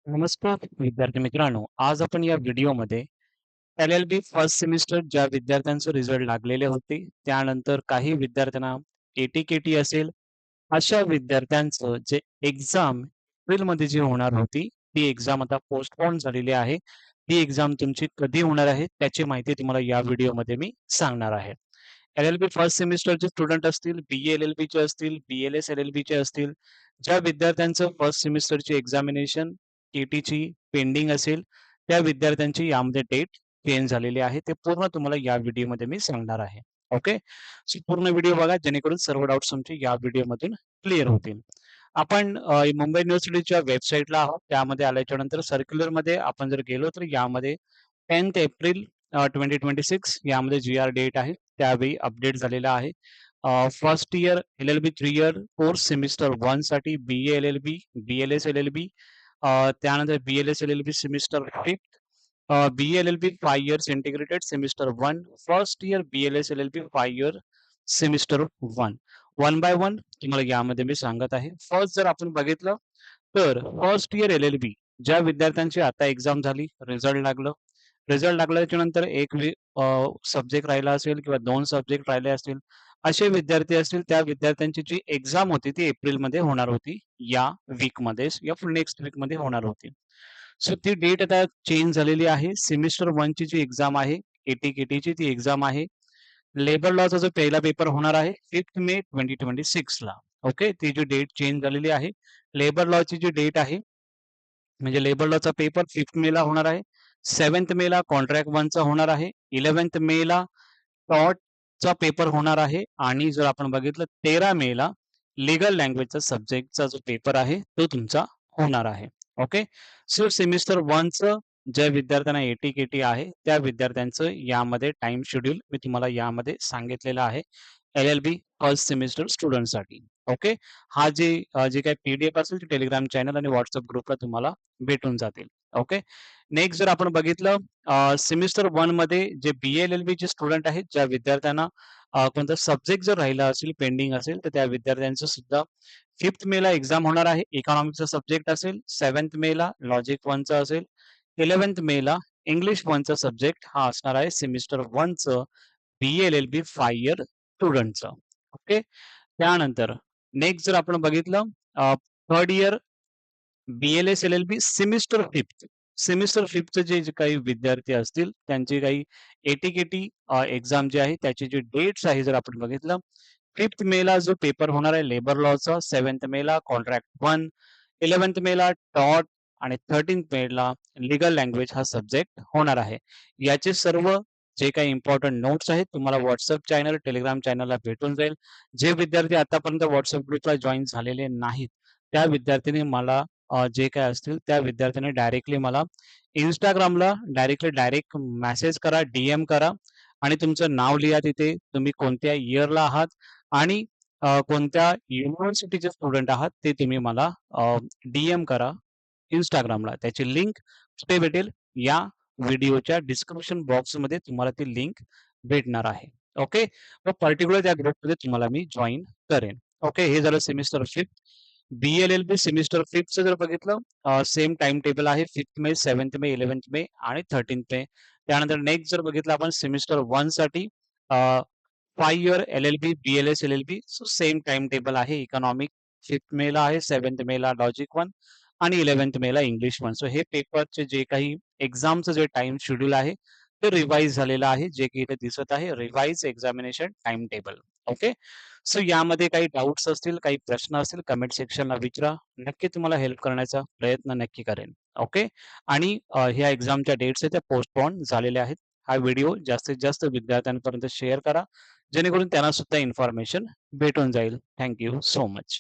नमस्कार विद्यार्थी मित्रांनो, आज आपण या व्हिडिओमध्ये LLB फर्स्ट सेमिस्टर ज्या विद्यार्थ्यांचे रिझल्ट लागलेले होते, त्यानंतर काही विद्यार्थ्यांना AT-KT असेल, अशा विद्यार्थ्यांचं जे एक्झाम एप्रिलमध्ये जी होणार होती, ती एक्झाम आता पोस्टपोन झालेली आहे. ती एक्झाम तुमची कधी होणार आहे, त्याची माहिती तुम्हाला या व्हिडिओमध्ये मी सांगणार आहे. LLB फर्स्ट सेमिस्टरचे स्टुडंट असतील, BA LLBचे असतील, BLS LLBचे असतील, ज्या विद्यार्थ्यांचं फर्स्ट सेमिस्टरची एक्झामिनेशन केटीची पेंडिंग असेल, त्या विद्यार्थ्यांची यामध्ये डेट चेंज झालेली आहे. ते पूर्ण तुम्हाला या व्हिडिओमध्ये मी सांगणार आहे. ओके. सो पूर्ण व्हिडिओ बघा जेणेकरून सर्व डाउट्स तुमचे या व्हिडिओमधून क्लिअर होतील. आपण मुंबई युनिव्हर्सिटीच्या वेबसाईटला आहोत. त्यामध्ये आल्याच्या नंतर सर्क्युलरमध्ये आपण जर गेलो तर यामध्ये 10th एप्रिल 2026 यामध्ये जी-आर डेट आहे. त्यावेळी अपडेट झालेला आहे. First year LLB 3 year course semester 1 साठी BA LLB, BLS LLB त्यानंतर BLS LLB semester 5th BA LLB 5 years integrated semester 1 first year BLS LLB 5 year semester 1 one by one तुम्हाला यामध्ये मी सांगत आहे. फर्स्ट जर आपण बघितलं तर फर्स्ट इयर LLB ज्या विद्यार्थ्यांची आता एक्झाम झाली, रिझल्ट लागल्याच्या नंतर एक सब्जेक्ट राहिला असेल किंवा 2 सब्जेक्ट राहिले असतील, असे विद्यार्थी असतील त्या विद्यार्थ्यांची जी एक्झाम होती ती एप्रिलमध्ये होणार होती. या वीकमध्येच या नेक्स्ट वीकमध्ये होणार होती. सो ती डेट आता चेंज झालेली आहे. सेमिस्टर 1 ची जी एक्झाम आहे, AT-KTची ती एक्झाम आहे. लेबर लॉचा जो पहिला पेपर होणार आहे 5 मे 2026 ला. ओके. ती जी डेट चेंज झालेली आहे. लेबर लॉची जी डेट आहे म्हणजे लेबर लॉचा पेपर 5th मे ला होणार आहे. 7th मे ला कॉन्ट्रॅक्ट 1 चा होणार आहे. 11th मे ला टॉटचा पेपर होणार आहे आणि जर आपण बघितलं 13 मे ला लीगल लँग्वेजचा सब्जेक्टचा जो पेपर आहे तो तुमचा होणार आहे. ओके. सो सेमिस्टर 1 चं ज्या विद्यार्थ्यांना AT-KT आहे त्या विद्यार्थ्यांचं यामध्ये टाइम शेड्यूल मी तुम्हाला यामध्ये सांगितलेलं आहे. LLB फर्स्ट सेमिस्टर स्टुडंटसाठी. ओके. हा जे काही PDF असेल ते टेलिग्राम चॅनल आणि WhatsApp ग्रुपला तुम्हाला भेटून जातील. ओके. नेक्स्ट जर आपण बघितलं सेमिस्टर 1 मध्ये जे BA LLB चे स्टुडंट आहेत, ज्या विद्यार्थ्यांना कोणता सब्जेक्ट जर राहिला असेल, पेंडिंग असेल, तर त्या विद्यार्थ्यांचं सुद्धा 5th मे ला एक्झाम होणार आहे. इकॉनॉमिक्सचा सब्जेक्ट असेल. 7th मे ला लॉजिक 1 चा असेल. 11th मे ला इंग्लिश 1 चा सब्जेक्ट हा असणार आहे सेमिस्टर 1 चं BA LLB 5 इयर स्टुडंटचं. ओके. त्यानंतर नेक्स्ट जर आपण बघितलं third year BLS LLB semester 5th चे जे काही विद्यार्थी असतील त्यांची काही AT-KT एक्झाम जी आहे त्याची जी डेट्स आहे जर आपण बघितलं 5th मे ला जो पेपर होणार आहे लेबर लॉचा, 7th मे ला कॉन्ट्रॅक्ट 1, 11th मे ला टॉट आणि 13th मे ला लीगल लँग्वेज हा सब्जेक्ट होणार आहे. याचे सर्व जे काही इम्पोर्टंट नोट्स आहेत तुम्हाला WhatsApp चॅनल, टेलिग्राम चॅनलला भेटून जाईल. जे विद्यार्थी आतापर्यंत WhatsApp ग्रुपला जॉइन झालेले नाहीत, त्या विद्यार्थ्यांनी मला जे काही असतील त्या विद्यार्थ्यांनी डायरेक्टली मला Instagramला डायरेक्ट मेसेज करा, DM करा आणि तुमचं नाव लिहा तिथे. तुम्ही कोणत्या इयरला आहात आणि कोणत्या युनिव्हर्सिटीचे स्टुडंट आहात ते तुम्ही मला DM करा Instagramला. त्याची लिंक कुठे भेटेल? या व्हिडिओच्या डिस्क्रिप्शन बॉक्समध्ये तुम्हाला ती लिंक भेटणार आहे. ओके. मग पर्टिक्युलर त्या ग्रुपमध्ये तुम्हाला मी जॉइन करेन. ओके. हे झालं semester 5th. BLLB semester 5th चं जर बघितलं सेम टाइम टेबल आहे 5th मे, 7th मे, 11th मे आणि 13th मे. त्यानंतर नेक्स्ट जर बघितलं आपण सेमिस्टर 1 साठी 5 year LLB, BLS LLB so same time table आहे. इकॉनॉमिक 5th मे ला आहे, 7th मे ला लॉजिक 1 आणि 11th मे ला इंग्लिश 1. सो हे पेपरचे जे काही एक्झामचं जे टाइम शेड्यूल आहे ते रिवाइज झालेलं आहे. जे की इथे दिसत आहे revise examination time table. Okay. So यामध्ये काही डाउट्स असतील, काही प्रश्न असतील कमेंट सेक्शनला विचारा. नक्की तुम्हाला हेल्प करण्याचा प्रयत्न नक्की करेन. ओके. आणि ह्या एक्झामच्या डेट्स आहेत त्या पोस्टपोन झालेल्या आहेत. हा व्हिडिओ जास्तीत जास्त विद्यार्थ्यांपर्यंत शेअर करा, जेणेकरून त्यांना सुद्धा इन्फॉर्मेशन भेटून जाईल. Thank you so much.